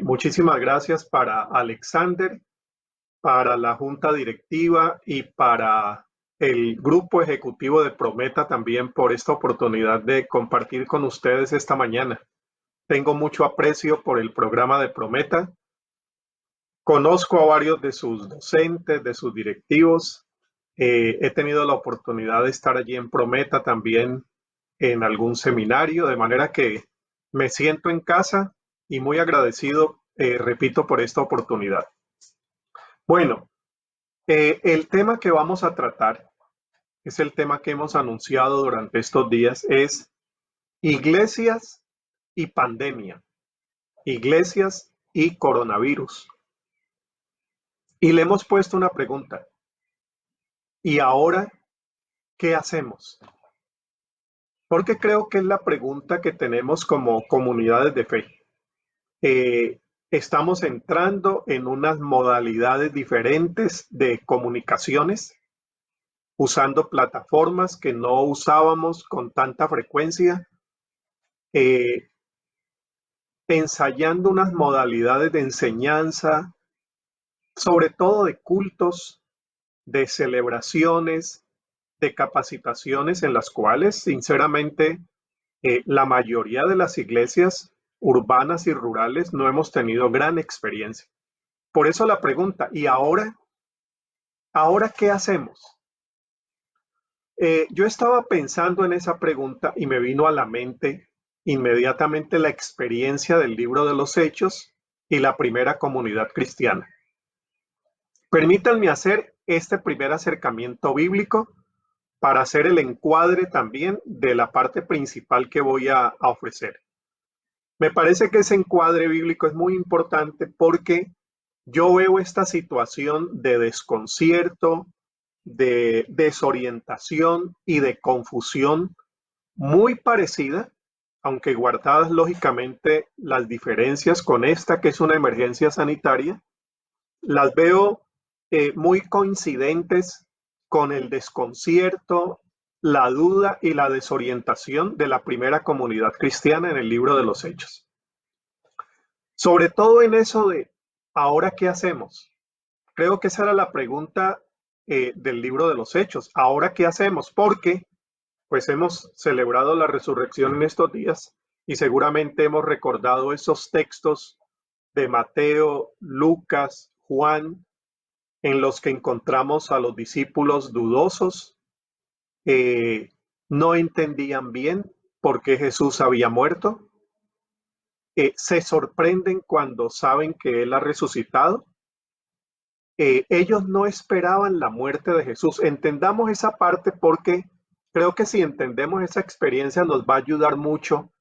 Muchísimas gracias para Alexander, para la junta directiva y para el grupo ejecutivo de Prometa también por esta oportunidad de compartir con ustedes esta mañana. Tengo mucho aprecio por el programa de Prometa. Conozco a varios de sus docentes, de sus directivos. He tenido la oportunidad de estar allí en Prometa también en algún seminario, de manera que me siento en casa y muy agradecido, repito, por esta oportunidad. Bueno, el tema que vamos a tratar es el tema que hemos anunciado durante estos días, es iglesias y pandemia, iglesias y coronavirus. Y le hemos puesto una pregunta, ¿y ahora qué hacemos? Porque creo que es la pregunta que tenemos como comunidades de fe. Estamos entrando en unas modalidades diferentes de comunicaciones, usando plataformas que no usábamos con tanta frecuencia, eh, ensayando unas modalidades de enseñanza, sobre todo de cultos, de celebraciones, de capacitaciones en las cuales, sinceramente, la mayoría de las iglesias urbanas y rurales no hemos tenido gran experiencia. Por eso la pregunta, ¿y ahora? ¿Ahora qué hacemos? Yo estaba pensando en esa pregunta y me vino a la mente inmediatamente la experiencia del libro de los Hechos y la primera comunidad cristiana. Permítanme hacer este primer acercamiento bíblico para hacer el encuadre también de la parte principal que voy a ofrecer. Me parece que ese encuadre bíblico es muy importante porque yo veo esta situación de desconcierto, de desorientación y de confusión muy parecida, aunque guardadas lógicamente las diferencias con esta que es una emergencia sanitaria, las veo muy coincidentes con el desconcierto, la duda y la desorientación de la primera comunidad cristiana en el libro de los Hechos. Sobre todo en eso de, ¿ahora qué hacemos? Creo que esa era la pregunta del libro de los Hechos. ¿Ahora qué hacemos? Porque pues hemos celebrado la resurrección en estos días y seguramente hemos recordado esos textos de Mateo, Lucas, Juan, en los que encontramos a los discípulos dudosos, eh, no entendían bien por qué Jesús había muerto, se sorprenden cuando saben que Él ha resucitado. Ellos no esperaban la muerte de Jesús. Entendamos esa parte porque creo que si entendemos esa experiencia nos va a ayudar mucho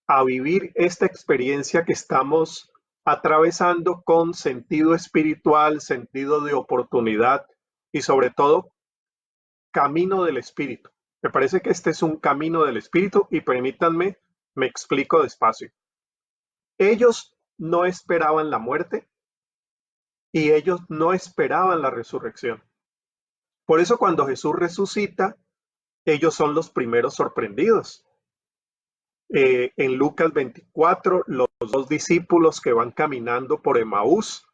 a vivir esta experiencia que estamos atravesando con sentido espiritual, sentido de oportunidad y sobre todo camino del espíritu. Me parece que este es un camino del espíritu y permítanme, me explico despacio. Ellos no esperaban la muerte y ellos no esperaban la resurrección. Por eso cuando Jesús resucita, ellos son los primeros sorprendidos. En Lucas 24, los dos discípulos que van caminando por Emaús,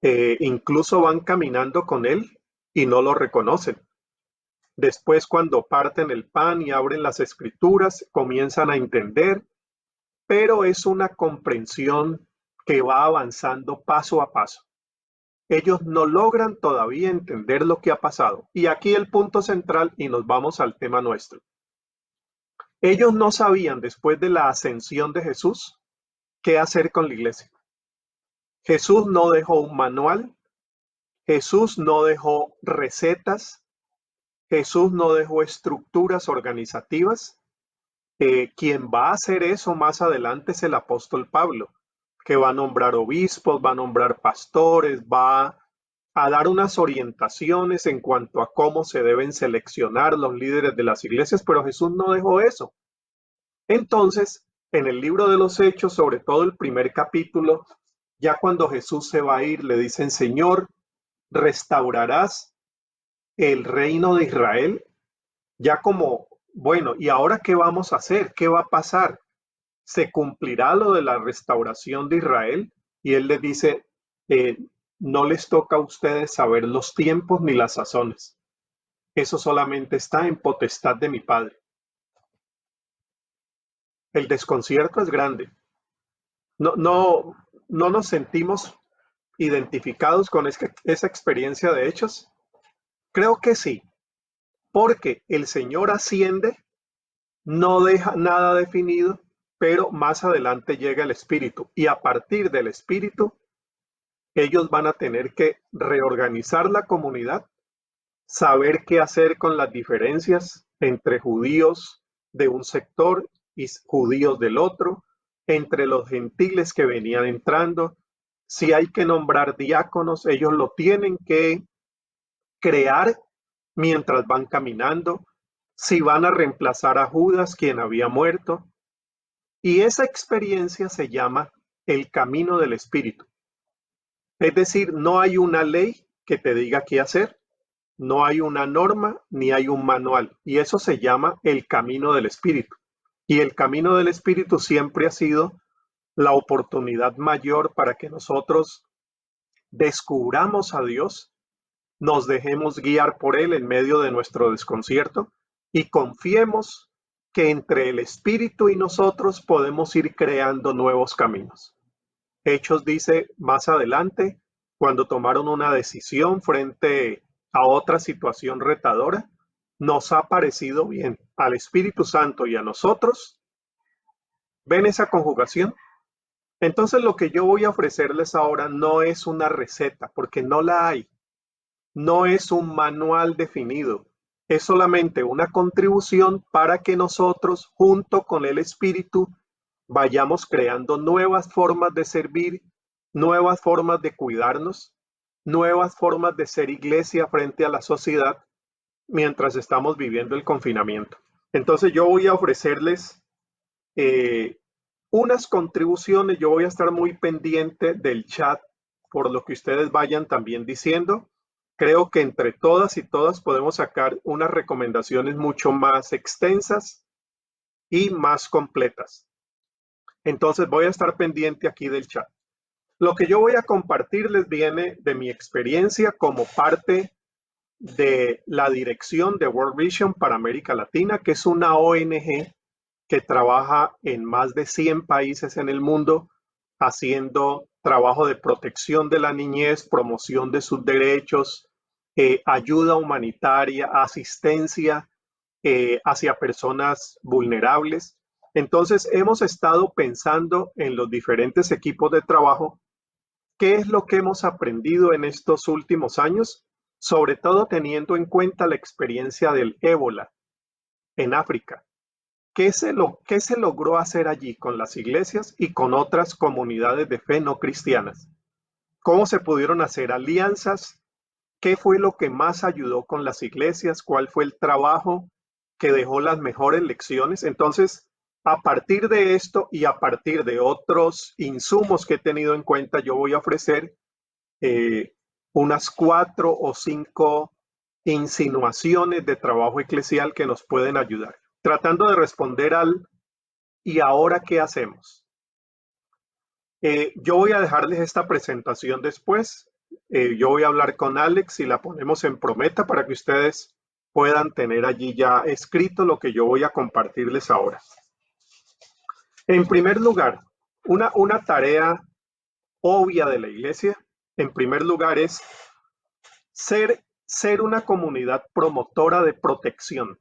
incluso van caminando con él y no lo reconocen. Después, cuando parten el pan y abren las escrituras, comienzan a entender, pero es una comprensión que va avanzando paso a paso. Ellos no logran todavía entender lo que ha pasado. Y aquí el punto central, y nos vamos al tema nuestro. Ellos no sabían, después de la ascensión de Jesús, qué hacer con la iglesia. Jesús no dejó un manual, Jesús no dejó recetas, Jesús no dejó estructuras organizativas. Quien va a hacer eso más adelante es el apóstol Pablo, que va a nombrar obispos, va a nombrar pastores, va a dar unas orientaciones en cuanto a cómo se deben seleccionar los líderes de las iglesias, pero Jesús no dejó eso. Entonces, en el libro de los Hechos, sobre todo el primer capítulo, ya cuando Jesús se va a ir, le dicen, Señor, ¿restaurarás el reino de Israel? Ya como, bueno, ¿y ahora qué vamos a hacer? ¿Qué va a pasar? se cumplirá lo de la restauración de Israel, y él les dice, eh, no les toca a ustedes saber los tiempos ni las sazones. Eso solamente está en potestad de mi Padre. El desconcierto es grande. No, no, no nos sentimos identificados con esa experiencia de hechos. Creo que sí, porque el Señor asciende, no deja nada definido, pero más adelante llega el Espíritu, y a partir del Espíritu ellos van a tener que reorganizar la comunidad, saber qué hacer con las diferencias entre judíos de un sector y judíos del otro, entre los gentiles que venían entrando. Si hay que nombrar diáconos, ellos lo tienen que crear mientras van caminando. Si van a reemplazar a Judas, quien había muerto. Y esa experiencia se llama el camino del Espíritu. Es decir, no hay una ley que te diga qué hacer, no hay una norma ni hay un manual. Y eso se llama el camino del Espíritu. Y el camino del Espíritu siempre ha sido la oportunidad mayor para que nosotros descubramos a Dios, nos dejemos guiar por Él en medio de nuestro desconcierto y confiemos que entre el Espíritu y nosotros podemos ir creando nuevos caminos. Hechos dice más adelante, cuando tomaron una decisión frente a otra situación retadora, nos ha parecido bien al Espíritu Santo y a nosotros. ¿Ven esa conjugación? Entonces lo que yo voy a ofrecerles ahora no es una receta, porque no la hay. No es un manual definido. Es solamente una contribución para que nosotros, junto con el Espíritu, vayamos creando nuevas formas de servir, nuevas formas de cuidarnos, nuevas formas de ser iglesia frente a la sociedad mientras estamos viviendo el confinamiento. Entonces yo voy a ofrecerles unas contribuciones. Yo voy a estar muy pendiente del chat por lo que ustedes vayan también diciendo. Creo que entre todas y todas podemos sacar unas recomendaciones mucho más extensas y más completas. Entonces voy a estar pendiente aquí del chat. Lo que yo voy a compartirles viene de mi experiencia como parte de la dirección de World Vision para América Latina, que es una ONG que trabaja en más de 100 países en el mundo, haciendo trabajo de protección de la niñez, promoción de sus derechos, ayuda humanitaria, asistencia hacia personas vulnerables. Entonces, hemos estado pensando en los diferentes equipos de trabajo, qué es lo que hemos aprendido en estos últimos años, sobre todo teniendo en cuenta la experiencia del ébola en África. ¿Qué se logró hacer allí con las iglesias y con otras comunidades de fe no cristianas? ¿Cómo se pudieron hacer alianzas? ¿Qué fue lo que más ayudó con las iglesias? ¿Cuál fue el trabajo que dejó las mejores lecciones? Entonces, a partir de esto y a partir de otros insumos que he tenido en cuenta, yo voy a ofrecer unas 4 o 5 insinuaciones de trabajo eclesial que nos pueden ayudar, tratando de responder al ¿y ahora qué hacemos? Yo voy a dejarles esta presentación después. Yo voy a hablar con Alex y la ponemos en Prometa para que ustedes puedan tener allí ya escrito lo que yo voy a compartirles ahora. En primer lugar, una tarea obvia de la iglesia, en primer lugar, es ser una comunidad promotora de protección.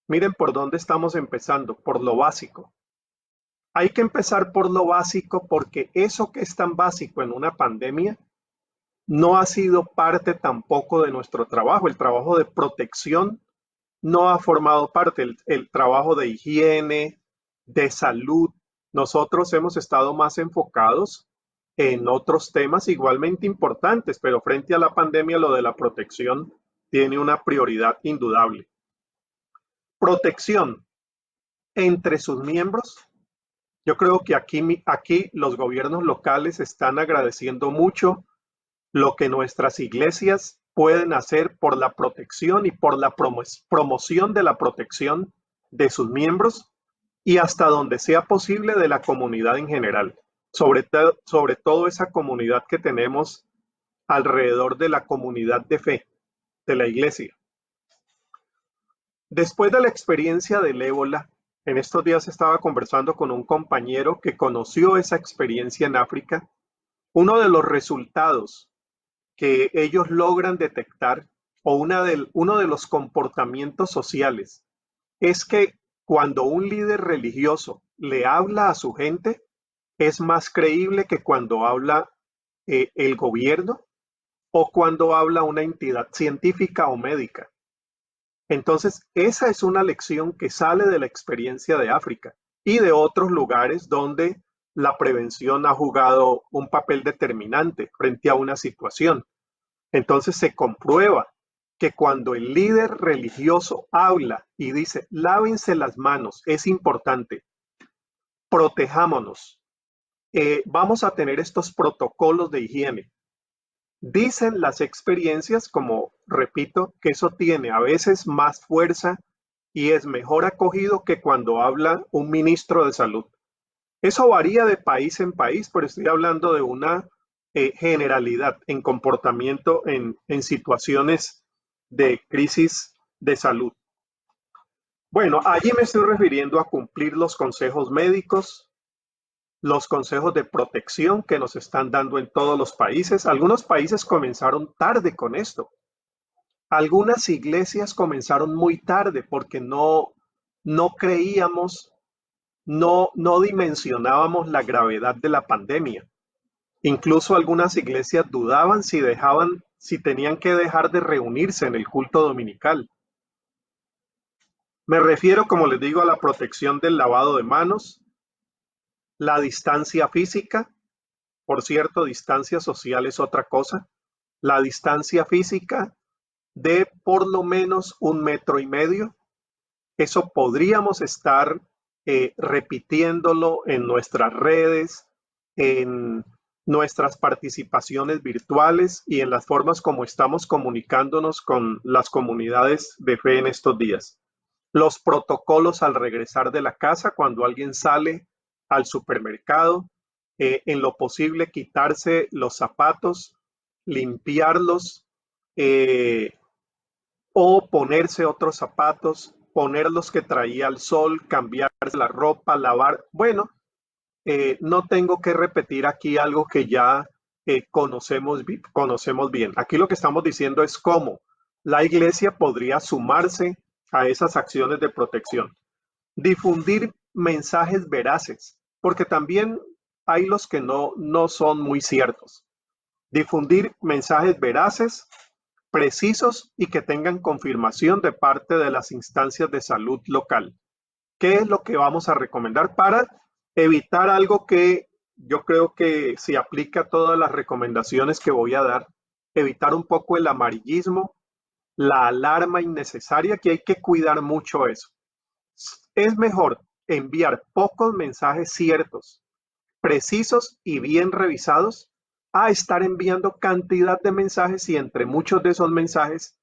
Miren por dónde estamos empezando, por lo básico. Hay que empezar por lo básico porque eso que es tan básico en una pandemia no ha sido parte tampoco de nuestro trabajo. El trabajo de protección no ha formado parte, el trabajo de higiene, de salud. Nosotros hemos estado más enfocados en otros temas igualmente importantes, pero frente a la pandemia lo de la protección tiene una prioridad indudable. Protección entre sus miembros. Yo creo que aquí los gobiernos locales están agradeciendo mucho lo que nuestras iglesias pueden hacer por la protección y por la promoción de la protección de sus miembros. y hasta donde sea posible de la comunidad en general, sobre todo esa comunidad que tenemos alrededor de la comunidad de fe, de la iglesia. Después de la experiencia del ébola, en estos días estaba conversando con un compañero que conoció esa experiencia en África. Uno de los resultados que ellos logran detectar o uno de los comportamientos sociales es que cuando un líder religioso le habla a su gente, es más creíble que cuando habla el gobierno o cuando habla una entidad científica o médica. Entonces, esa es una lección que sale de la experiencia de África y de otros lugares donde la prevención ha jugado un papel determinante frente a una situación. Entonces se comprueba que cuando el líder religioso habla y dice, lávense las manos, es importante, protejámonos, vamos a tener estos protocolos de higiene. Dicen las experiencias, como repito, que eso tiene a veces más fuerza y es mejor acogido que cuando habla un ministro de salud. Eso varía de país en país, pero estoy hablando de una generalidad en comportamiento en situaciones de crisis de salud. Bueno, allí me estoy refiriendo a cumplir los consejos médicos, los consejos de protección que nos están dando en todos los países. Algunos países comenzaron tarde con esto. Algunas iglesias comenzaron muy tarde porque no creíamos, no dimensionábamos la gravedad de la pandemia. Incluso algunas iglesias dudaban si tenían que dejar de reunirse en el culto dominical. Me refiero, como les digo, a la protección del lavado de manos, la distancia física. Por cierto, distancia social es otra cosa. La distancia física de por lo menos 1,5 metros. Eso podríamos estar repitiéndolo en nuestras redes, en nuestras participaciones virtuales y en las formas como estamos comunicándonos con las comunidades de fe en estos días. Los protocolos al regresar de la casa, cuando alguien sale al supermercado, en lo posible quitarse los zapatos, limpiarlos o ponerse otros zapatos, poner los que traía al sol, cambiarse la ropa, lavar. Bueno, no tengo que repetir aquí algo que ya conocemos bien. Aquí lo que estamos diciendo es cómo la iglesia podría sumarse a esas acciones de protección. Difundir mensajes veraces, porque también hay los que no son muy ciertos. Difundir mensajes veraces, precisos y que tengan confirmación de parte de las instancias de salud local. ¿Qué es lo que vamos a recomendar para evitar algo que yo creo que se aplica a todas las recomendaciones que voy a dar? Evitar un poco el amarillismo, la alarma innecesaria, que hay que cuidar mucho eso. Es mejor enviar pocos mensajes ciertos, precisos y bien revisados a estar enviando cantidad de mensajes y entre muchos de esos mensajes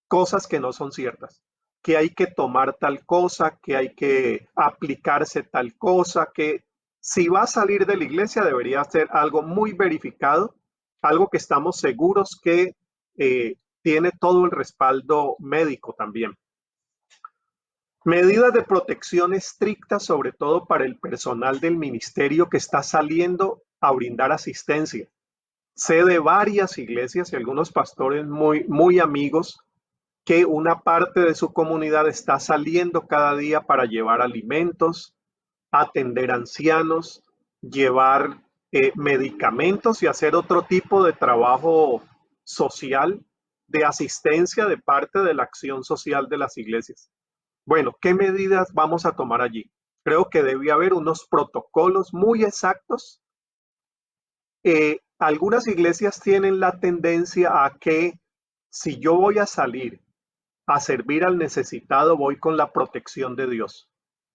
cosas que no son ciertas, que hay que tomar tal cosa, que hay que aplicarse tal cosa, que si va a salir de la iglesia debería ser algo muy verificado, algo que estamos seguros que tiene todo el respaldo médico también. Medidas de protección estrictas, sobre todo para el personal del ministerio que está saliendo a brindar asistencia. Sé de varias iglesias y algunos pastores muy amigos que una parte de su comunidad está saliendo cada día para llevar alimentos, atender ancianos, llevar medicamentos y hacer otro tipo de trabajo social de asistencia de parte de la acción social de las iglesias. Bueno, ¿qué medidas vamos a tomar allí? Creo que debe haber unos protocolos muy exactos. Algunas iglesias tienen la tendencia a que si yo voy a salir a servir al necesitado, voy con la protección de Dios.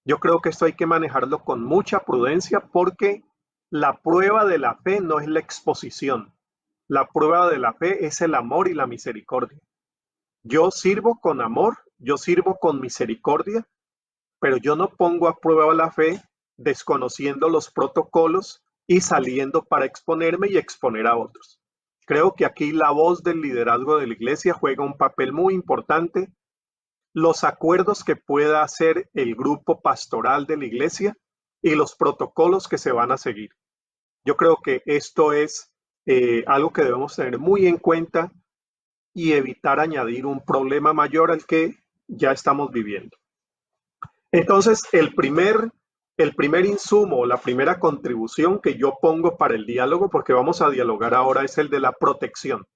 Yo creo que esto hay que manejarlo con mucha prudencia porque la prueba de la fe no es la exposición. La prueba de la fe es el amor y la misericordia. Yo sirvo con amor, yo sirvo con misericordia pero yo no pongo a prueba la fe desconociendo los protocolos y saliendo para exponerme y exponer a otros. Creo que aquí la voz del liderazgo de la iglesia juega un papel muy importante. Los acuerdos que pueda hacer el grupo pastoral de la iglesia y los protocolos que se van a seguir. Yo creo que esto es algo que debemos tener muy en cuenta y evitar añadir un problema mayor al que ya estamos viviendo. Entonces, el primer insumo, la primera contribución que yo pongo para el diálogo, porque vamos a dialogar ahora, es el de la protección.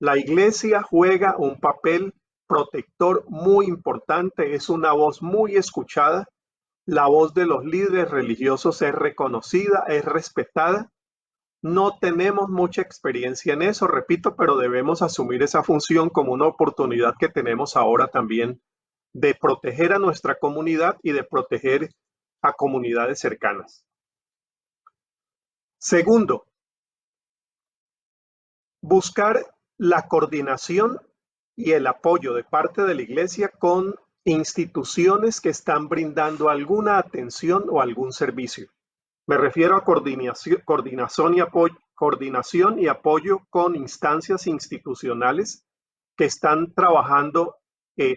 La iglesia juega un papel protector muy importante, es una voz muy escuchada. La voz de los líderes religiosos es reconocida, es respetada. No tenemos mucha experiencia en eso, repito, pero debemos asumir esa función como una oportunidad que tenemos ahora también de proteger a nuestra comunidad y de proteger a comunidades cercanas. Segundo, buscar la coordinación y el apoyo de parte de la iglesia con instituciones que están brindando alguna atención o algún servicio. Me refiero a coordinación y apoyo con instancias institucionales que están trabajando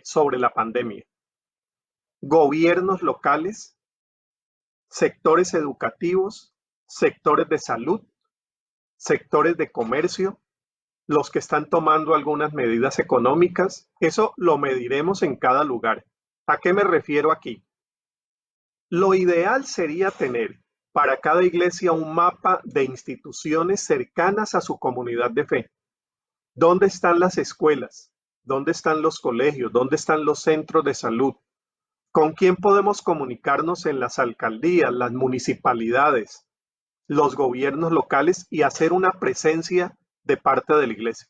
sobre la pandemia. Gobiernos locales, sectores educativos, sectores de salud, sectores de comercio, los que están tomando algunas medidas económicas. Eso lo mediremos en cada lugar. ¿A qué me refiero aquí? Lo ideal sería tener para cada iglesia un mapa de instituciones cercanas a su comunidad de fe. ¿Dónde están las escuelas? ¿Dónde están los colegios? ¿Dónde están los centros de salud? ¿Con quién podemos comunicarnos en las alcaldías, las municipalidades, los gobiernos locales y hacer una presencia de parte de la iglesia?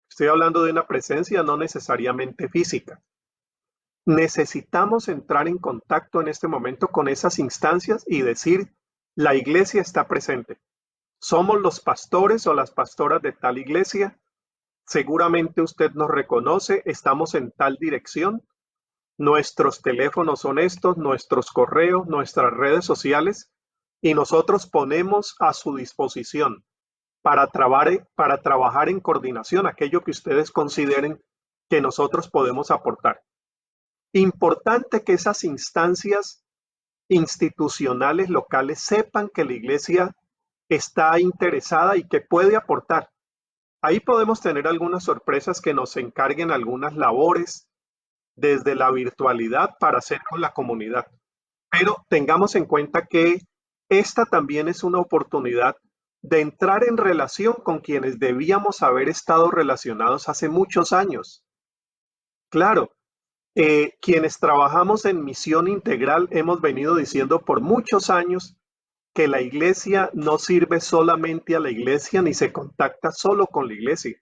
Estoy hablando de una presencia no necesariamente física. Necesitamos entrar en contacto en este momento con esas instancias y decir, la iglesia está presente. Somos los pastores o las pastoras de tal iglesia. Seguramente usted nos reconoce, estamos en tal dirección. Nuestros teléfonos son estos, nuestros correos, nuestras redes sociales, y nosotros ponemos a su disposición para trabajar en coordinación aquello que ustedes consideren que nosotros podemos aportar. Importante que esas instancias institucionales locales sepan que la iglesia está interesada y que puede aportar. Ahí podemos tener algunas sorpresas que nos encarguen algunas labores desde la virtualidad para hacer con la comunidad. Pero tengamos en cuenta que esta también es una oportunidad de entrar en relación con quienes debíamos haber estado relacionados hace muchos años. Claro, quienes trabajamos en misión integral hemos venido diciendo por muchos años que la iglesia no sirve solamente a la iglesia ni se contacta solo con la iglesia,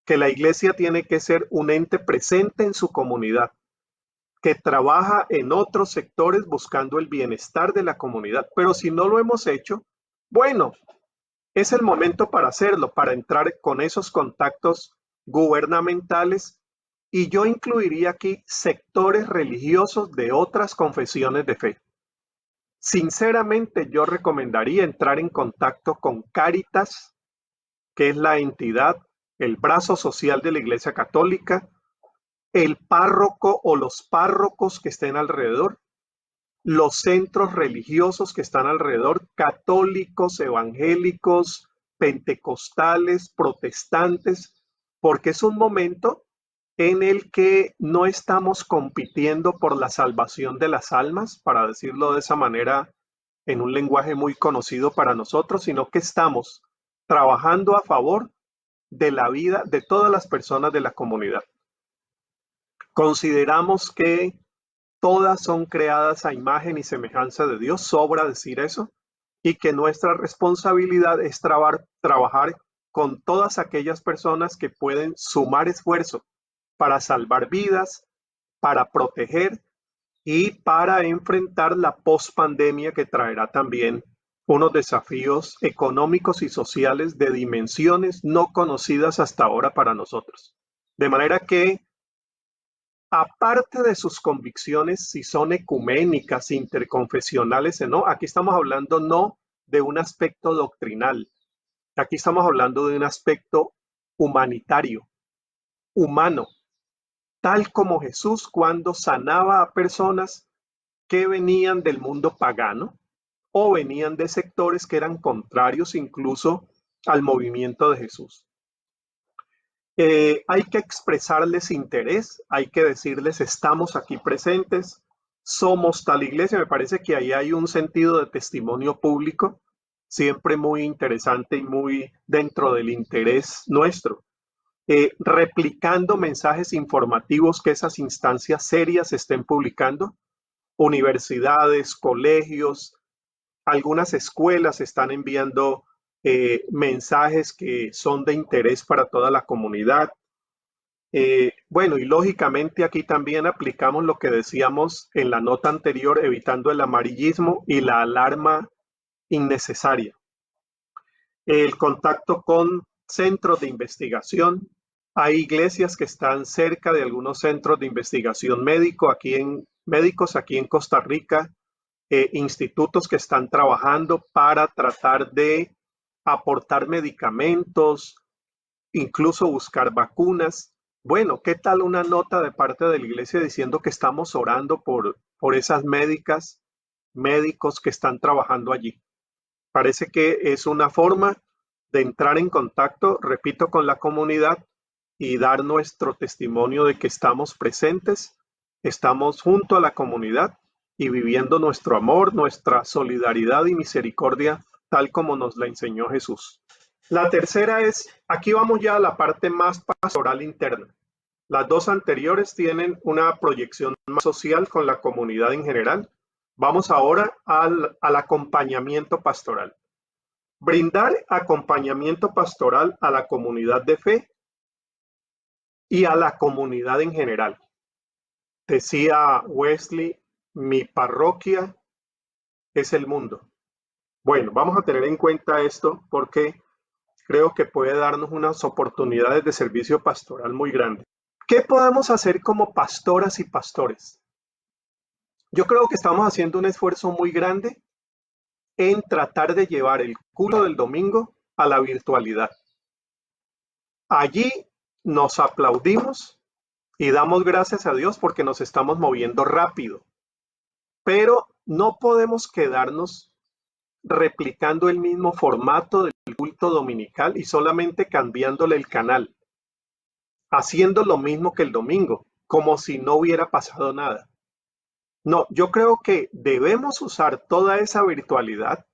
que la iglesia tiene que ser un ente presente en su comunidad, que trabaja en otros sectores buscando el bienestar de la comunidad. Pero si no lo hemos hecho, bueno, es el momento para hacerlo, para entrar con esos contactos gubernamentales. Y yo incluiría aquí sectores religiosos de otras confesiones de fe. Sinceramente, yo recomendaría entrar en contacto con Cáritas, que es la entidad, el brazo social de la Iglesia Católica, el párroco o los párrocos que estén alrededor, los centros religiosos que están alrededor, católicos, evangélicos, pentecostales, protestantes, porque es un momento en el que no estamos compitiendo por la salvación de las almas, para decirlo de esa manera, en un lenguaje muy conocido para nosotros, sino que estamos trabajando a favor de la vida de todas las personas de la comunidad. Consideramos que todas son creadas a imagen y semejanza de Dios, sobra decir eso, y que nuestra responsabilidad es trabajar con todas aquellas personas que pueden sumar esfuerzo para salvar vidas, para proteger y para enfrentar la pospandemia que traerá también unos desafíos económicos y sociales de dimensiones no conocidas hasta ahora para nosotros. De manera que aparte de sus convicciones, si son ecuménicas, interconfesionales o no, aquí estamos hablando no de un aspecto doctrinal, aquí estamos hablando de un aspecto humanitario, humano, tal como Jesús cuando sanaba a personas que venían del mundo pagano o venían de sectores que eran contrarios incluso al movimiento de Jesús. Hay que expresarles interés, hay que decirles estamos aquí presentes, somos tal iglesia. Me parece que ahí hay un sentido de testimonio público, siempre muy interesante y muy dentro del interés nuestro. Replicando mensajes informativos que esas instancias serias estén publicando, universidades, colegios, algunas escuelas están enviando mensajes que son de interés para toda la comunidad. Bueno, y lógicamente aquí también aplicamos lo que decíamos en la nota anterior, evitando el amarillismo y la alarma innecesaria. El contacto con centros de investigación. Hay iglesias que están cerca de algunos centros de investigación médicos aquí en Costa Rica, institutos que están trabajando para tratar de aportar medicamentos, incluso buscar vacunas. Bueno, ¿qué tal una nota de parte de la iglesia diciendo que estamos orando por esas médicas, médicos que están trabajando allí? Parece que es una forma de entrar en contacto, repito, con la comunidad y dar nuestro testimonio de que estamos presentes, estamos junto a la comunidad y viviendo nuestro amor, nuestra solidaridad y misericordia, tal como nos la enseñó Jesús. La tercera es, aquí vamos ya a la parte más pastoral interna. Las dos anteriores tienen una proyección más social con la comunidad en general. Vamos ahora al acompañamiento pastoral. Brindar acompañamiento pastoral a la comunidad de fe y a la comunidad en general. Decía Wesley, mi parroquia es el mundo. Bueno, vamos a tener en cuenta esto porque creo que puede darnos unas oportunidades de servicio pastoral muy grandes. ¿Qué podemos hacer como pastoras y pastores? Yo creo que estamos haciendo un esfuerzo muy grande en tratar de llevar el culto del domingo a la virtualidad. Allí nos aplaudimos y damos gracias a Dios porque nos estamos moviendo rápido, pero no podemos quedarnos replicando el mismo formato del culto dominical y solamente cambiándole el canal, haciendo lo mismo que el domingo, como si no hubiera pasado nada. No, yo creo que debemos usar toda esa virtualidad,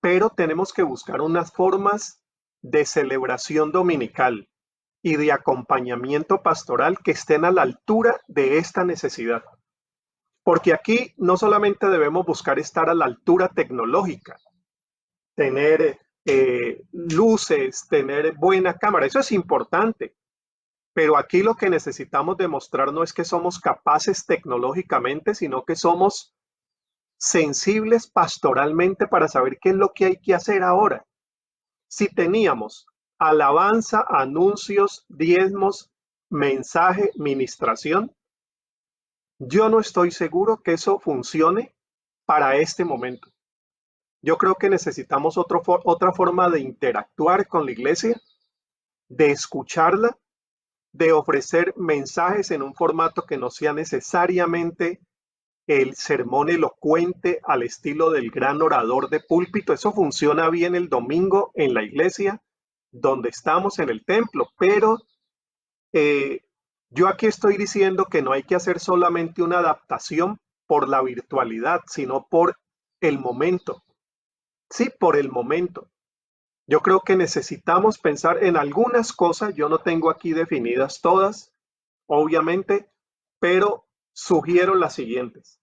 pero tenemos que buscar unas formas de celebración dominical y de acompañamiento pastoral que estén a la altura de esta necesidad. Porque aquí no solamente debemos buscar estar a la altura tecnológica, tener luces, tener buena cámara, eso es importante, pero aquí lo que necesitamos demostrar no es que somos capaces tecnológicamente, sino que somos sensibles pastoralmente para saber qué es lo que hay que hacer ahora. Si teníamos alabanza, anuncios, diezmos, mensaje, ministración, yo no estoy seguro que eso funcione para este momento. Yo creo que necesitamos otra forma de interactuar con la iglesia, de escucharla, de ofrecer mensajes en un formato que no sea necesariamente el sermón elocuente al estilo del gran orador de púlpito. Eso funciona bien el domingo en la iglesia, donde estamos en el templo, pero yo aquí estoy diciendo que no hay que hacer solamente una adaptación por la virtualidad, sino por el momento. Sí, por el momento. Yo creo que necesitamos pensar en algunas cosas, yo no tengo aquí definidas todas, obviamente, pero sugiero las siguientes.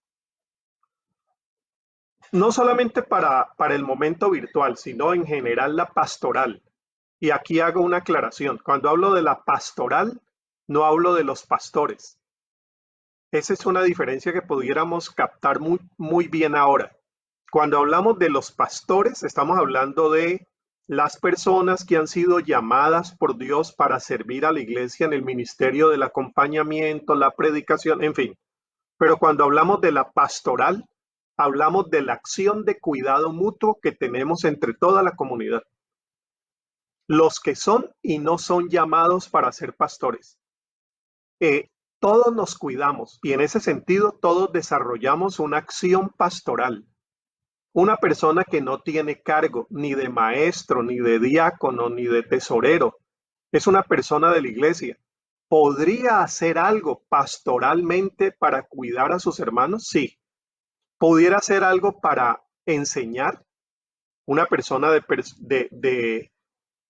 No solamente para el momento virtual, sino en general la pastoral. Y aquí hago una aclaración. Cuando hablo de la pastoral, no hablo de los pastores. Esa es una diferencia que pudiéramos captar muy bien ahora. Cuando hablamos de los pastores, estamos hablando de las personas que han sido llamadas por Dios para servir a la iglesia en el ministerio del acompañamiento, la predicación, en fin. Pero cuando hablamos de la pastoral, hablamos de la acción de cuidado mutuo que tenemos entre toda la comunidad. Los que son y no son llamados para ser pastores. Todos nos cuidamos y en ese sentido todos desarrollamos una acción pastoral. Una persona que no tiene cargo ni de maestro, ni de diácono, ni de tesorero, es una persona de la iglesia. ¿Podría hacer algo pastoralmente para cuidar a sus hermanos? Sí. ¿Pudiera hacer algo para enseñar? Una persona de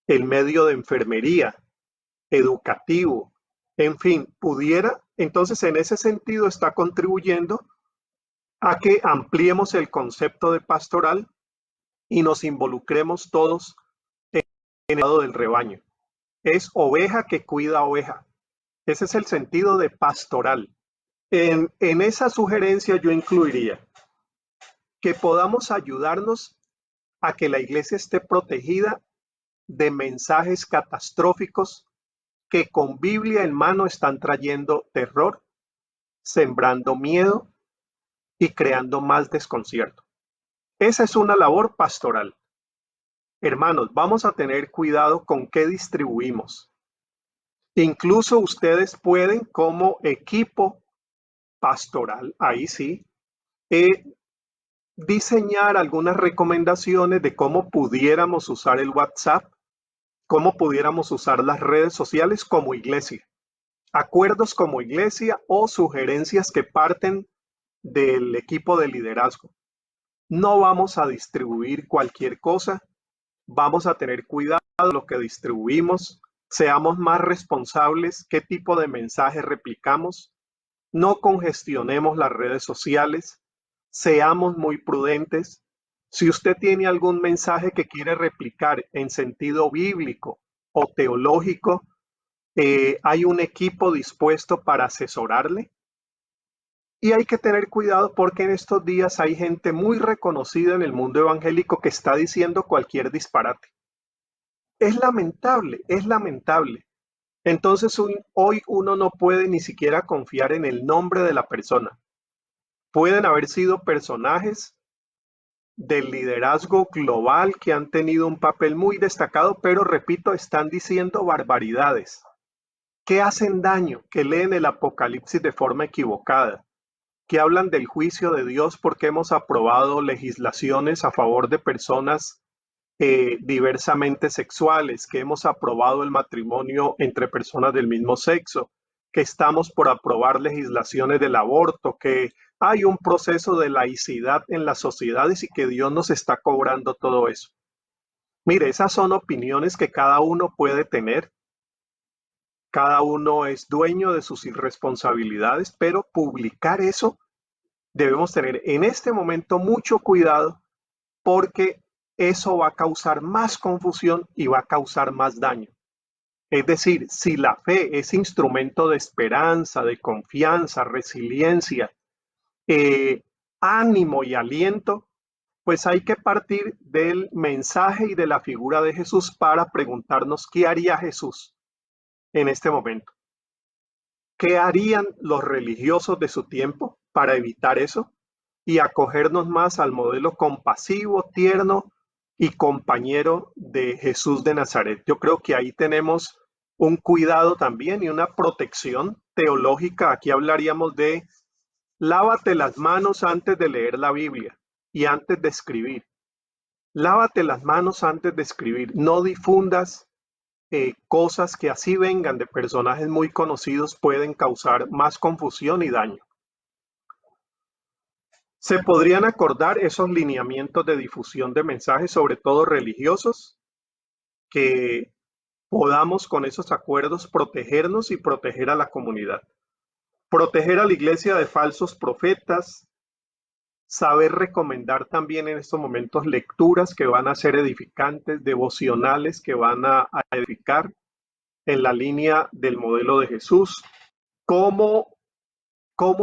el medio de enfermería, educativo, en fin, pudiera. Entonces, en ese sentido está contribuyendo a que ampliemos el concepto de pastoral y nos involucremos todos en el lado del rebaño. Es oveja que cuida oveja. Ese es el sentido de pastoral. En esa sugerencia yo incluiría que podamos ayudarnos a que la iglesia esté protegida de mensajes catastróficos que con Biblia en mano están trayendo terror, sembrando miedo y creando más desconcierto. Esa es una labor pastoral. Hermanos, vamos a tener cuidado con qué distribuimos. Incluso ustedes pueden, como equipo pastoral, ahí sí, diseñar algunas recomendaciones de cómo pudiéramos usar el WhatsApp, cómo pudiéramos usar las redes sociales como iglesia. Acuerdos como iglesia o sugerencias que parten del equipo de liderazgo. No vamos a distribuir cualquier cosa, vamos a tener cuidado de lo que distribuimos, seamos más responsables, qué tipo de mensaje replicamos, no congestionemos las redes sociales, seamos muy prudentes. Si usted tiene algún mensaje que quiere replicar en sentido bíblico o teológico, hay un equipo dispuesto para asesorarle. Y hay que tener cuidado porque en estos días hay gente muy reconocida en el mundo evangélico que está diciendo cualquier disparate. Es lamentable, es lamentable. Entonces hoy uno no puede ni siquiera confiar en el nombre de la persona. Pueden haber sido personajes del liderazgo global que han tenido un papel muy destacado, pero repito, están diciendo barbaridades que hacen daño, que leen el Apocalipsis de forma equivocada, que hablan del juicio de Dios porque hemos aprobado legislaciones a favor de personas diversamente sexuales, que hemos aprobado el matrimonio entre personas del mismo sexo, que estamos por aprobar legislaciones del aborto, que hay un proceso de laicidad en las sociedades y que Dios nos está cobrando todo eso. Mire, esas son opiniones que cada uno puede tener. Cada uno es dueño de sus irresponsabilidades, pero publicar eso debemos tener en este momento mucho cuidado porque eso va a causar más confusión y va a causar más daño. Es decir, si la fe es instrumento de esperanza, de confianza, resiliencia, ánimo y aliento, pues hay que partir del mensaje y de la figura de Jesús para preguntarnos qué haría Jesús en este momento. ¿Qué harían los religiosos de su tiempo para evitar eso? Y acogernos más al modelo compasivo, tierno y compañero de Jesús de Nazaret. Yo creo que ahí tenemos un cuidado también y una protección teológica. Aquí hablaríamos de lávate las manos antes de leer la Biblia y antes de escribir. Lávate las manos antes de escribir. No difundas cosas que así vengan de personajes muy conocidos pueden causar más confusión y daño. ¿Se podrían acordar esos lineamientos de difusión de mensajes, sobre todo religiosos, que podamos con esos acuerdos protegernos y proteger a la comunidad? Proteger a la iglesia de falsos profetas, saber recomendar también en estos momentos lecturas que van a ser edificantes, devocionales que van a edificar en la línea del modelo de Jesús, cómo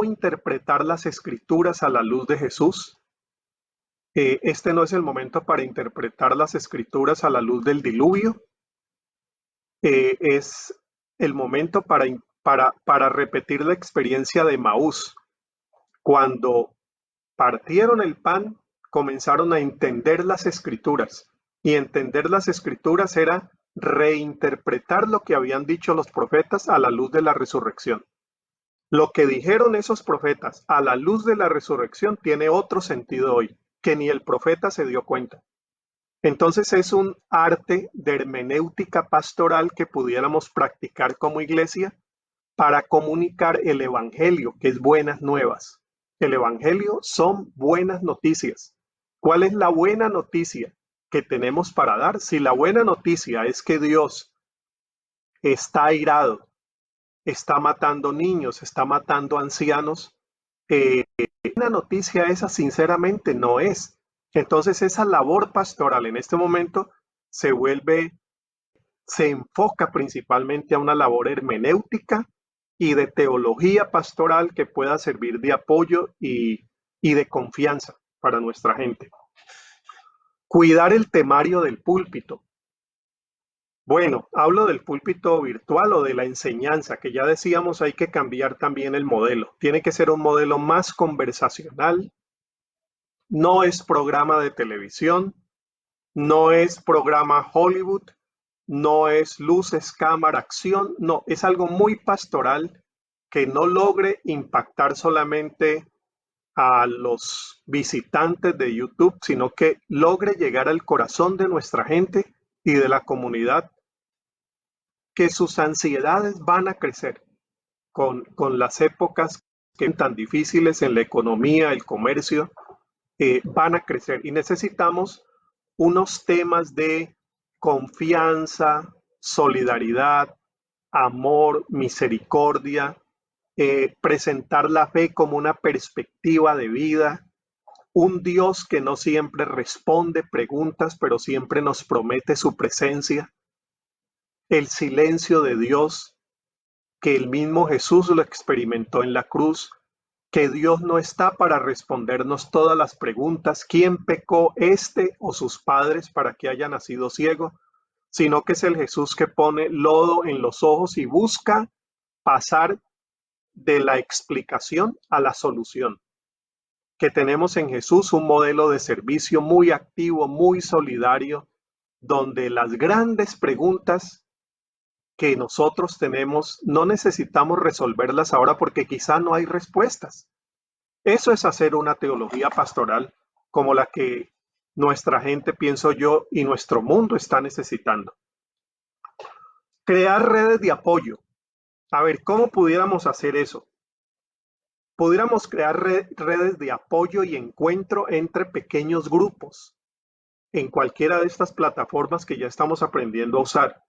interpretar las escrituras a la luz de Jesús, Este no es el momento para interpretar las escrituras a la luz del diluvio. Es el momento para repetir la experiencia de Maús. Cuando partieron el pan, comenzaron a entender las escrituras. Y entender las escrituras era reinterpretar lo que habían dicho los profetas a la luz de la resurrección. Lo que dijeron esos profetas a la luz de la resurrección tiene otro sentido hoy, que ni el profeta se dio cuenta. Entonces es un arte de hermenéutica pastoral que pudiéramos practicar como iglesia para comunicar el evangelio, que es buenas nuevas. El evangelio son buenas noticias. ¿Cuál es la buena noticia que tenemos para dar? Si la buena noticia es que Dios está airado, está matando niños, está matando ancianos, una noticia esa sinceramente no es. Entonces esa labor pastoral en este momento se enfoca principalmente a una labor hermenéutica y de teología pastoral que pueda servir de apoyo y de confianza para nuestra gente. Cuidar el temario del púlpito. Bueno, hablo del púlpito virtual o de la enseñanza, que ya decíamos hay que cambiar también el modelo. Tiene que ser un modelo más conversacional. No es programa de televisión, no es programa Hollywood, no es luces, cámara, acción, no, es algo muy pastoral que no logre impactar solamente a los visitantes de YouTube, sino que logre llegar al corazón de nuestra gente y de la comunidad, que sus ansiedades van a crecer con las épocas que son tan difíciles en la economía, el comercio, van a crecer y necesitamos unos temas de confianza, solidaridad, amor, misericordia, presentar la fe como una perspectiva de vida, un Dios que no siempre responde preguntas, pero siempre nos promete su presencia, el silencio de Dios, que el mismo Jesús lo experimentó en la cruz, que Dios no está para respondernos todas las preguntas, ¿quién pecó, este o sus padres, para que haya nacido ciego? Sino que es el Jesús que pone lodo en los ojos y busca pasar de la explicación a la solución. Que tenemos en Jesús un modelo de servicio muy activo, muy solidario, donde las grandes preguntas que nosotros tenemos no necesitamos resolverlas ahora porque quizá no hay respuestas. Eso es hacer una teología pastoral como la que nuestra gente, pienso yo, y nuestro mundo está necesitando. Crear redes de apoyo. A ver, ¿cómo pudiéramos hacer eso? Pudiéramos crear redes de apoyo y encuentro entre pequeños grupos en cualquiera de estas plataformas que ya estamos aprendiendo a usar.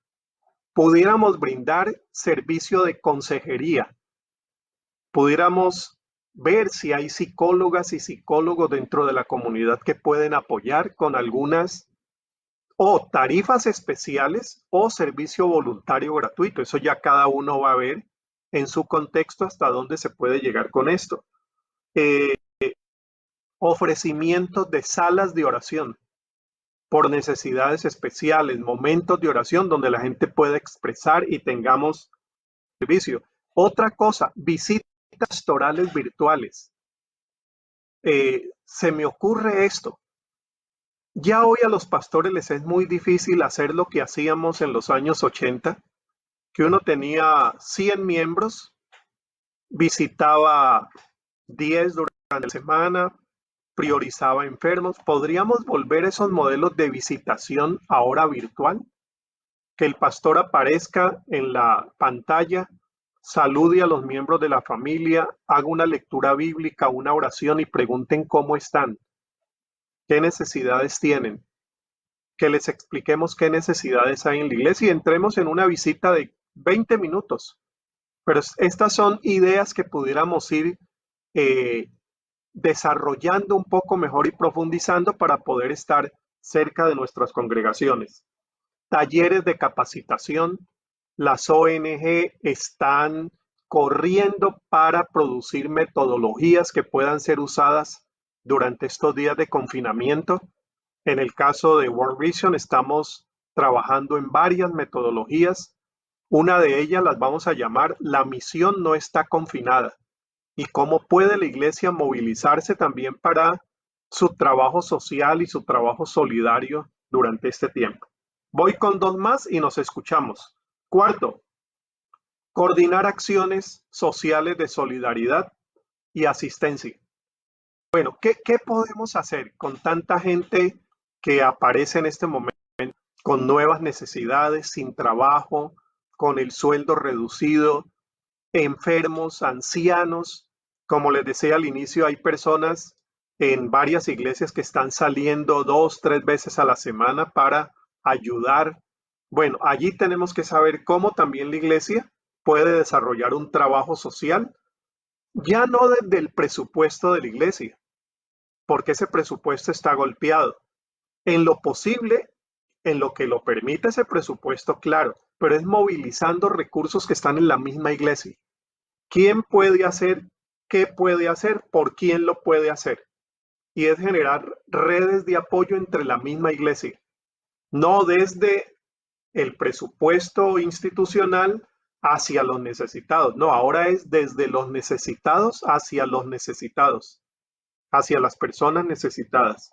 Pudiéramos brindar servicio de consejería. Pudiéramos ver si hay psicólogas y psicólogos dentro de la comunidad que pueden apoyar con algunas o tarifas especiales o servicio voluntario gratuito. Eso ya cada uno va a ver en su contexto hasta dónde se puede llegar con esto. Ofrecimientos de salas de oración por necesidades especiales, momentos de oración donde la gente pueda expresar y tengamos servicio. Otra cosa, visitas pastorales virtuales. Se me ocurre esto. Ya hoy a los pastores les es muy difícil hacer lo que hacíamos en los años 80, que uno tenía 100 miembros, visitaba 10 durante la semana, priorizaba enfermos. ¿Podríamos volver esos modelos de visitación ahora virtual? Que el pastor aparezca en la pantalla, salude a los miembros de la familia, haga una lectura bíblica, una oración y pregunten cómo están, qué necesidades tienen, que les expliquemos qué necesidades hay en la iglesia y entremos en una visita de 20 minutos. Pero estas son ideas que pudiéramos ir desarrollando un poco mejor y profundizando para poder estar cerca de nuestras congregaciones. Talleres de capacitación. Las ONG están corriendo para producir metodologías que puedan ser usadas durante estos días de confinamiento. En el caso de World Vision estamos trabajando en varias metodologías. Una de ellas las vamos a llamar La misión no está confinada y cómo puede la iglesia movilizarse también para su trabajo social y su trabajo solidario durante este tiempo. Voy con dos más y nos escuchamos. Cuarto, coordinar acciones sociales de solidaridad y asistencia. Bueno, ¿qué podemos hacer con tanta gente que aparece en este momento con nuevas necesidades, sin trabajo, con el sueldo reducido, enfermos, ancianos? Como les decía al inicio, hay personas en varias iglesias que están saliendo 2, 3 veces a la semana para ayudar. Bueno, allí tenemos que saber cómo también la iglesia puede desarrollar un trabajo social, ya no desde el presupuesto de la iglesia, porque ese presupuesto está golpeado. En lo posible, en lo que lo permite ese presupuesto, claro, pero es movilizando recursos que están en la misma iglesia. ¿Quién puede hacer? ¿Qué puede hacer? ¿Por quién lo puede hacer? Y es generar redes de apoyo entre la misma iglesia, no desde el presupuesto institucional hacia los necesitados. No, ahora es desde los necesitados hacia los necesitados, hacia las personas necesitadas.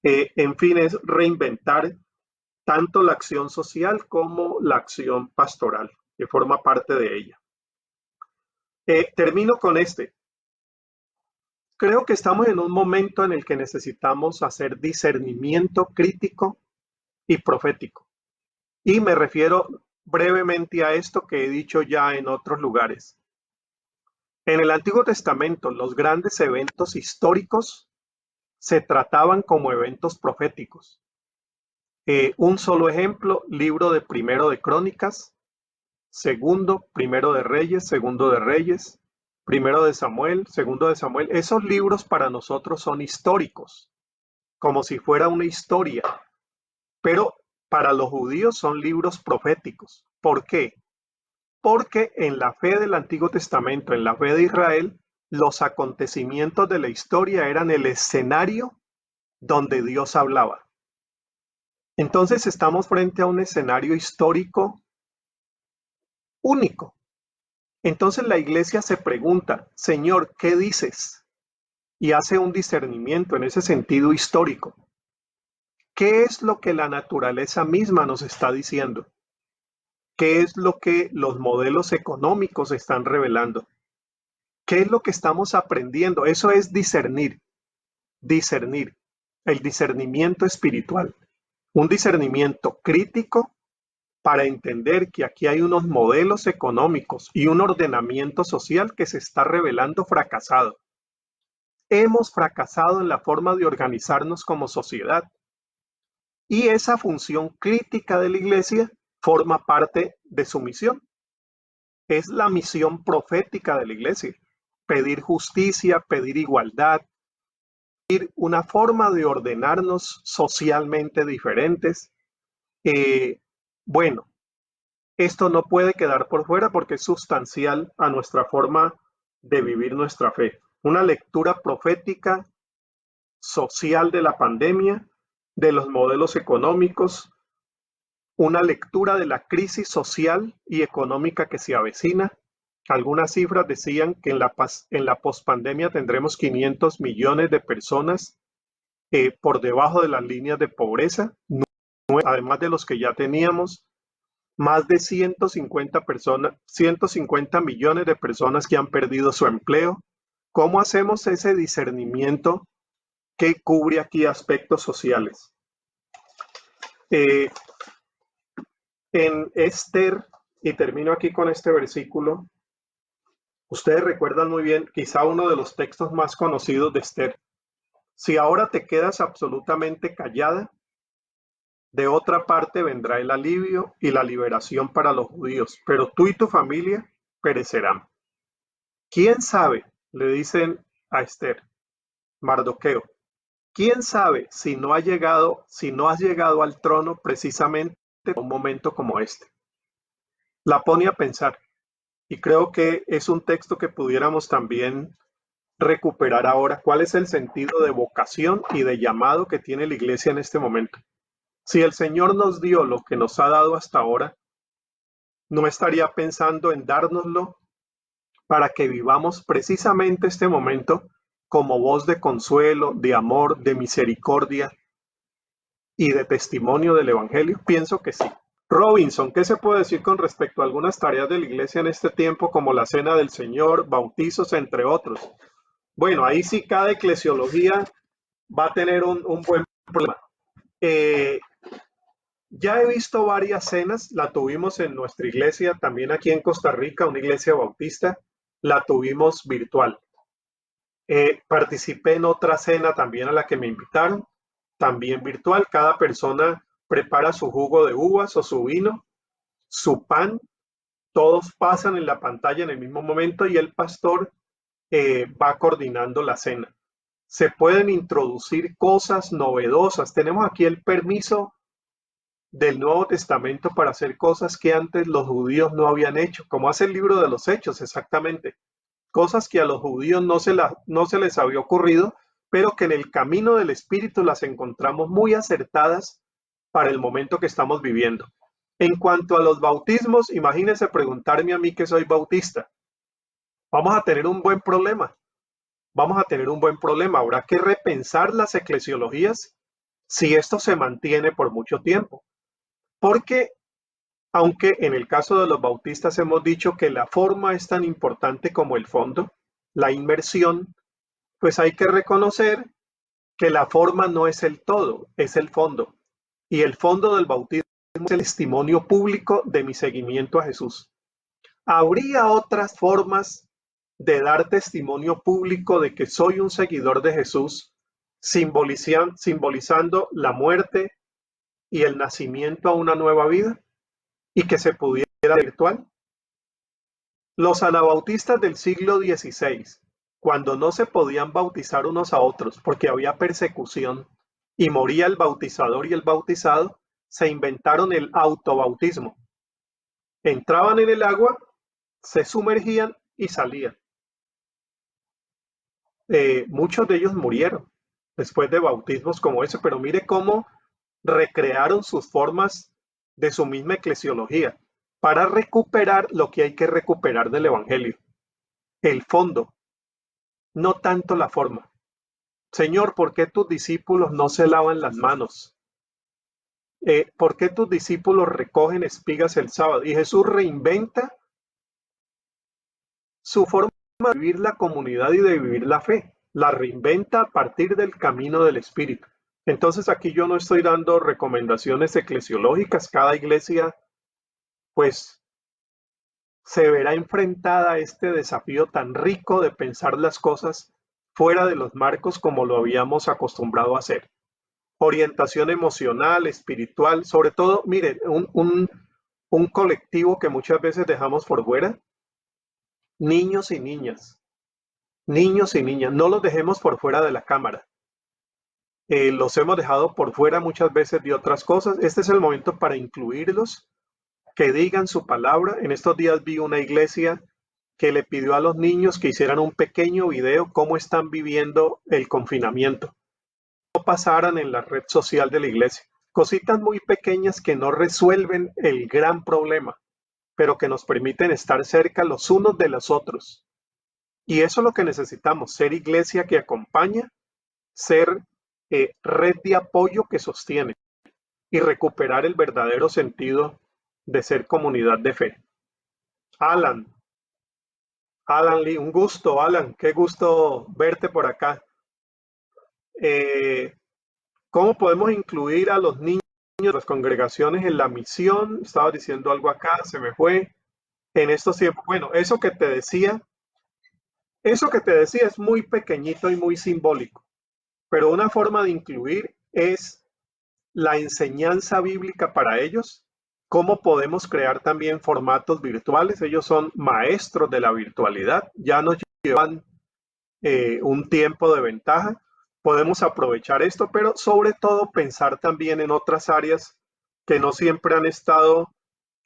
En fin, es reinventar tanto la acción social como la acción pastoral, que forma parte de ella. Termino con este. Creo que estamos en un momento en el que necesitamos hacer discernimiento crítico y profético. Y me refiero brevemente a esto que he dicho ya en otros lugares. En el Antiguo Testamento, los grandes eventos históricos se trataban como eventos proféticos. Un solo ejemplo, libro de Primero de Crónicas, Segundo, Primero de Reyes, Segundo de Reyes, Primero de Samuel, Segundo de Samuel. Esos libros para nosotros son históricos, como si fuera una historia, pero para los judíos son libros proféticos. ¿Por qué? Porque en la fe del Antiguo Testamento, en la fe de Israel, los acontecimientos de la historia eran el escenario donde Dios hablaba. Entonces estamos frente a un escenario histórico único. Entonces la iglesia se pregunta, Señor, ¿qué dices? Y hace un discernimiento en ese sentido histórico. ¿Qué es lo que la naturaleza misma nos está diciendo? ¿Qué es lo que los modelos económicos están revelando? ¿Qué es lo que estamos aprendiendo? Eso es discernir, el discernimiento espiritual, un discernimiento crítico para entender que aquí hay unos modelos económicos y un ordenamiento social que se está revelando fracasado. Hemos fracasado en la forma de organizarnos como sociedad y esa función crítica de la iglesia forma parte de su misión. Es la misión profética de la iglesia, pedir justicia, pedir igualdad, pedir una forma de ordenarnos socialmente diferentes. Bueno, esto no puede quedar por fuera porque es sustancial a nuestra forma de vivir nuestra fe. Una lectura profética social de la pandemia, de los modelos económicos, una lectura de la crisis social y económica que se avecina. Algunas cifras decían que en la pospandemia tendremos 500 millones de personas por debajo de las líneas de pobreza, además de los que ya teníamos, más de 150 millones de personas que han perdido su empleo. ¿Cómo hacemos ese discernimiento que cubre aquí aspectos sociales? En Esther, y termino aquí con este versículo, ustedes recuerdan muy bien, quizá uno de los textos más conocidos de Esther. Si ahora te quedas absolutamente callada, de otra parte vendrá el alivio y la liberación para los judíos, pero tú y tu familia perecerán. ¿Quién sabe? Le dicen a Esther, Mardoqueo. ¿Quién sabe si no has llegado al trono precisamente en un momento como este? La pone a pensar y creo que es un texto que pudiéramos también recuperar ahora? ¿Cuál es el sentido de vocación y de llamado que tiene la iglesia en este momento? Si el Señor nos dio lo que nos ha dado hasta ahora, ¿no estaría pensando en dárnoslo para que vivamos precisamente este momento como voz de consuelo, de amor, de misericordia y de testimonio del Evangelio? Pienso que sí. Robinson, ¿qué se puede decir con respecto a algunas tareas de la iglesia en este tiempo, como la cena del Señor, bautizos, entre otros? Bueno, ahí sí cada eclesiología va a tener un buen problema. Eh, ya he visto varias cenas, la tuvimos en nuestra iglesia, también aquí en Costa Rica, una iglesia bautista, la tuvimos virtual. Participé en otra cena también a la que me invitaron, también virtual. Cada persona prepara su jugo de uvas o su vino, su pan, todos pasan en la pantalla en el mismo momento y el pastor va coordinando la cena. Se pueden introducir cosas novedosas. Tenemos aquí el permiso del Nuevo Testamento para hacer cosas que antes los judíos no habían hecho, como hace el libro de los Hechos, exactamente. Cosas que a los judíos no se les había ocurrido, pero que en el camino del Espíritu las encontramos muy acertadas para el momento que estamos viviendo. En cuanto a los bautismos, imagínense preguntarme a mí que soy bautista. Vamos a tener un buen problema. Vamos a tener un buen problema. Habrá que repensar las eclesiologías si esto se mantiene por mucho tiempo. Porque, aunque en el caso de los bautistas hemos dicho que la forma es tan importante como el fondo, la inmersión, pues hay que reconocer que la forma no es el todo, es el fondo. Y el fondo del bautismo es el testimonio público de mi seguimiento a Jesús. ¿Habría otras formas de dar testimonio público de que soy un seguidor de Jesús, simbolizando la muerte y el nacimiento a una nueva vida, y que se pudiera virtual? Los anabautistas del siglo XVI, cuando no se podían bautizar unos a otros porque había persecución y moría el bautizador y el bautizado, se inventaron el autobautismo. Entraban en el agua, se sumergían y salían. Muchos de ellos murieron después de bautismos como ese, pero mire cómo recrearon sus formas de su misma eclesiología para recuperar lo que hay que recuperar del Evangelio, el fondo, no tanto la forma. Señor, ¿por qué tus discípulos no se lavan las manos? ¿Por qué tus discípulos recogen espigas el sábado? Y Jesús reinventa su forma de vivir la comunidad y de vivir la fe. La reinventa a partir del camino del Espíritu. Entonces aquí yo no estoy dando recomendaciones eclesiológicas. Cada iglesia pues se verá enfrentada a este desafío tan rico de pensar las cosas fuera de los marcos como lo habíamos acostumbrado a hacer. Orientación emocional, espiritual, sobre todo, miren, un colectivo que muchas veces dejamos por fuera, niños y niñas. Niños y niñas, no los dejemos por fuera de la cámara. Los hemos dejado por fuera muchas veces de otras cosas. Este es el momento para incluirlos, que digan su palabra. En estos días vi una iglesia que le pidió a los niños que hicieran un pequeño video cómo están viviendo el confinamiento. No pasaran en la red social de la iglesia. Cositas muy pequeñas que no resuelven el gran problema, pero que nos permiten estar cerca los unos de los otros. Y eso es lo que necesitamos, ser iglesia que acompaña, ser red de apoyo que sostiene y recuperar el verdadero sentido de ser comunidad de fe. Alan Lee, un gusto, Alan, qué gusto verte por acá. ¿Cómo podemos incluir a los niños de las congregaciones en la misión? Estaba diciendo algo acá, se me fue. En estos tiempos, bueno, eso que te decía es muy pequeñito y muy simbólico, pero una forma de incluir es la enseñanza bíblica para ellos. ¿Cómo podemos crear también formatos virtuales? Ellos son maestros de la virtualidad, ya nos llevan un tiempo de ventaja. Podemos aprovechar esto, pero sobre todo pensar también en otras áreas que no siempre han estado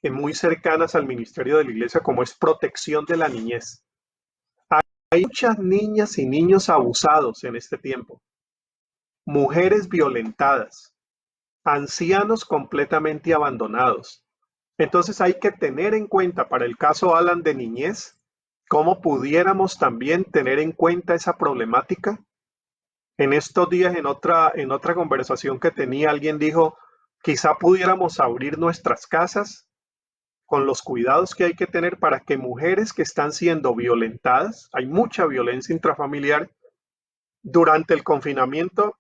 muy cercanas al ministerio de la iglesia, como es protección de la niñez. Hay muchas niñas y niños abusados en este tiempo, mujeres violentadas, ancianos completamente abandonados. Entonces hay que tener en cuenta para el caso Alan de niñez, cómo pudiéramos también tener en cuenta esa problemática. En estos días, en otra conversación que tenía, alguien dijo, quizá pudiéramos abrir nuestras casas con los cuidados que hay que tener para que mujeres que están siendo violentadas, hay mucha violencia intrafamiliar, durante el confinamiento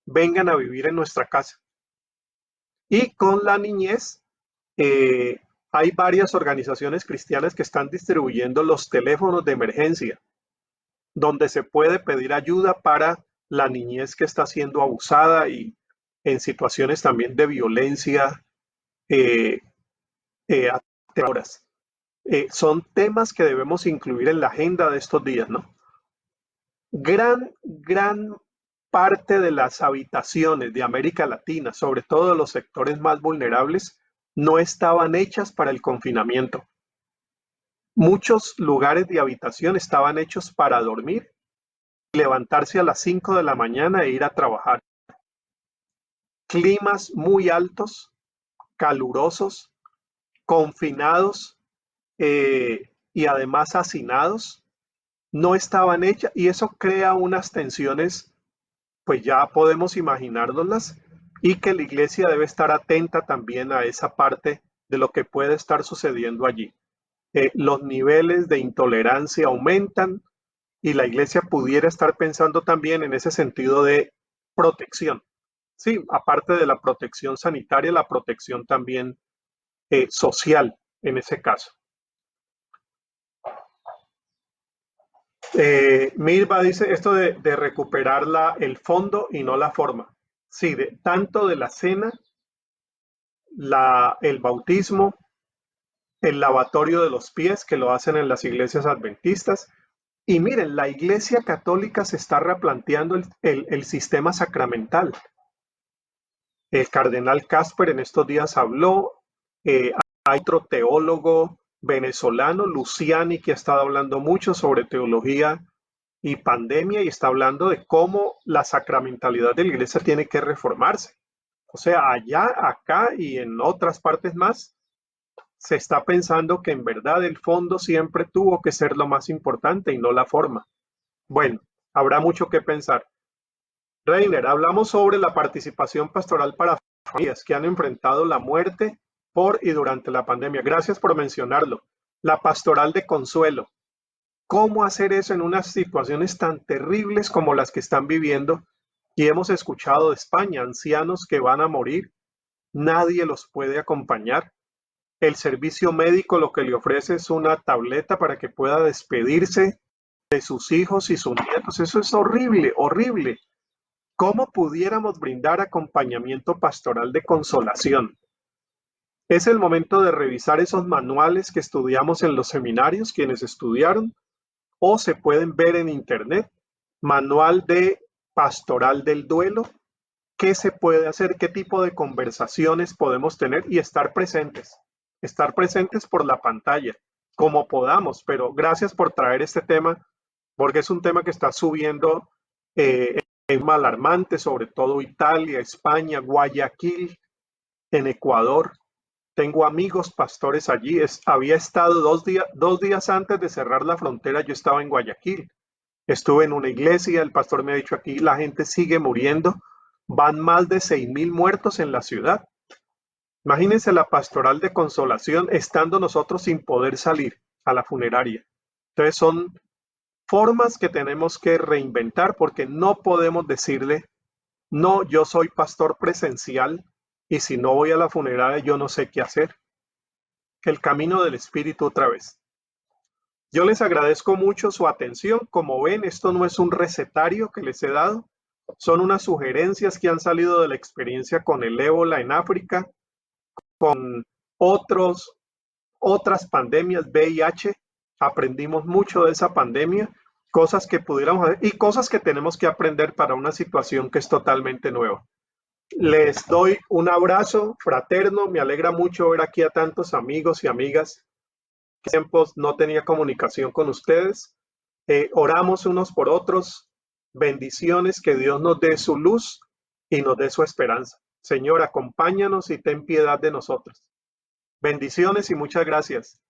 vengan a vivir en nuestra casa. Y con la niñez, eh, hay varias organizaciones cristianas que están distribuyendo los teléfonos de emergencia, donde se puede pedir ayuda para la niñez que está siendo abusada y en situaciones también de violencia eh, aterradoras. Son temas que debemos incluir en la agenda de estos días, ¿no? Gran parte de las habitaciones de América Latina, sobre todo de los sectores más vulnerables, no estaban hechas para el confinamiento. Muchos lugares de habitación estaban hechos para dormir y levantarse a las 5 de la mañana e ir a trabajar. Climas muy altos, calurosos, confinados y además hacinados, no estaban hechas y eso crea unas tensiones, pues ya podemos imaginárnoslas, y que la iglesia debe estar atenta también a esa parte de lo que puede estar sucediendo allí. Los niveles de intolerancia aumentan y la iglesia pudiera estar pensando también en ese sentido de protección. Sí, aparte de la protección sanitaria, la protección también social en ese caso. Mirva dice esto de recuperar el fondo y no la forma. Sí, tanto de la cena, el bautismo, el lavatorio de los pies, que lo hacen en las iglesias adventistas. Y miren, la iglesia católica se está replanteando el sistema sacramental. El cardenal Casper en estos días habló, hay otro teólogo venezolano, Luciani, que ha estado hablando mucho sobre teología y pandemia y está hablando de cómo la sacramentalidad de la iglesia tiene que reformarse. O sea, allá, acá y en otras partes más, se está pensando que en verdad el fondo siempre tuvo que ser lo más importante y no la forma. Bueno, habrá mucho que pensar. Reiner, hablamos sobre la participación pastoral para familias que han enfrentado la muerte por y durante la pandemia. Gracias por mencionarlo. La pastoral de consuelo. ¿Cómo hacer eso en unas situaciones tan terribles como las que están viviendo? Y hemos escuchado de España, ancianos que van a morir, nadie los puede acompañar. El servicio médico lo que le ofrece es una tableta para que pueda despedirse de sus hijos y sus nietos. Eso es horrible, horrible. ¿Cómo pudiéramos brindar acompañamiento pastoral de consolación? Es el momento de revisar esos manuales que estudiamos en los seminarios, quienes estudiaron, o se pueden ver en internet. Manual de pastoral del duelo. ¿Qué se puede hacer? ¿Qué tipo de conversaciones podemos tener? Y estar presentes. Estar presentes por la pantalla, como podamos. Pero gracias por traer este tema, porque es un tema que está subiendo en alarmante, sobre todo Italia, España, Guayaquil, en Ecuador. Tengo amigos pastores allí. Había estado 2 días antes de cerrar la frontera, yo estaba en Guayaquil. Estuve en una iglesia, el pastor me ha dicho aquí, la gente sigue muriendo. Van más de 6,000 muertos en la ciudad. Imagínense la pastoral de consolación estando nosotros sin poder salir a la funeraria. Entonces son formas que tenemos que reinventar porque no podemos decirle, no, yo soy pastor presencial y si no voy a la funeraria yo no sé qué hacer. El camino del Espíritu otra vez. Yo les agradezco mucho su atención. Como ven, esto no es un recetario que les he dado. Son unas sugerencias que han salido de la experiencia con el ébola en África, con otras pandemias, VIH. Aprendimos mucho de esa pandemia, cosas que pudiéramos hacer y cosas que tenemos que aprender para una situación que es totalmente nueva. Les doy un abrazo fraterno. Me alegra mucho ver aquí a tantos amigos y amigas que tiempos no tenía comunicación con ustedes. Oramos unos por otros. Bendiciones, que Dios nos dé su luz y nos dé su esperanza. Señor, acompáñanos y ten piedad de nosotros. Bendiciones y muchas gracias.